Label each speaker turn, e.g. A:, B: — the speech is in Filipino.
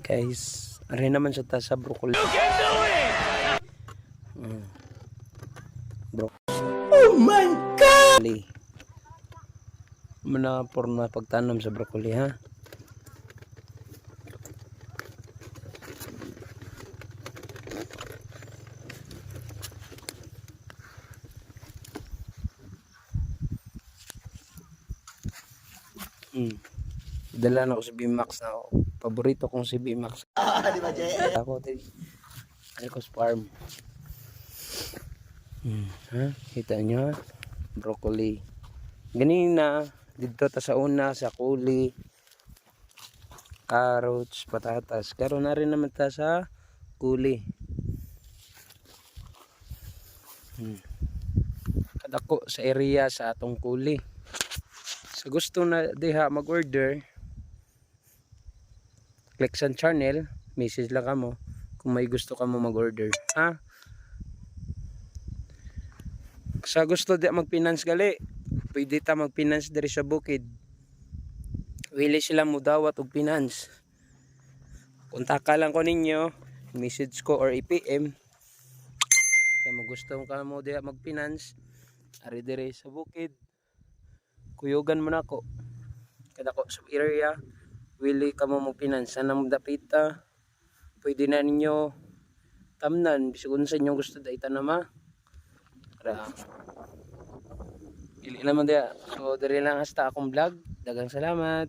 A: Guys, ari naman sa tasa broccoli. You can do it. Oh my god. Muna porma pagtanom sa broccoli ha. Dala na ako si B-Max na ako. Paborito kong si B-Max.
B: Di ba, Jay?
A: Ako, Alcos Farm. Ha? Kita nyo? Broccoli. Ganina, dito ta sa una, sa kuli, carrots, patatas. Karoon na rin naman ta sa kuli. Kadako sa area sa atong kuli. Sa gusto na diha mag-order, click sa channel, message lang kamo kung may gusto ka mo mag-order. Ha? Sa gusto di mag-finance gali, pwede ta mag-finance diri sa bukid. Wili sila mo dawat og finance. Kontak lang ko ninyo, message ko or i-PM. Kaya mo gusto ka mo di mag-finance, ari diri sa bukid. Kuyugan mo na ako. Kada ko sa area, wili ka mo mag-finance. Sana mo dapita, pwede na ninyo tamnan. Bisagun sa inyo gusto da itanama. Para ili naman dia. So, diri lang hasta akong vlog. Dagang salamat.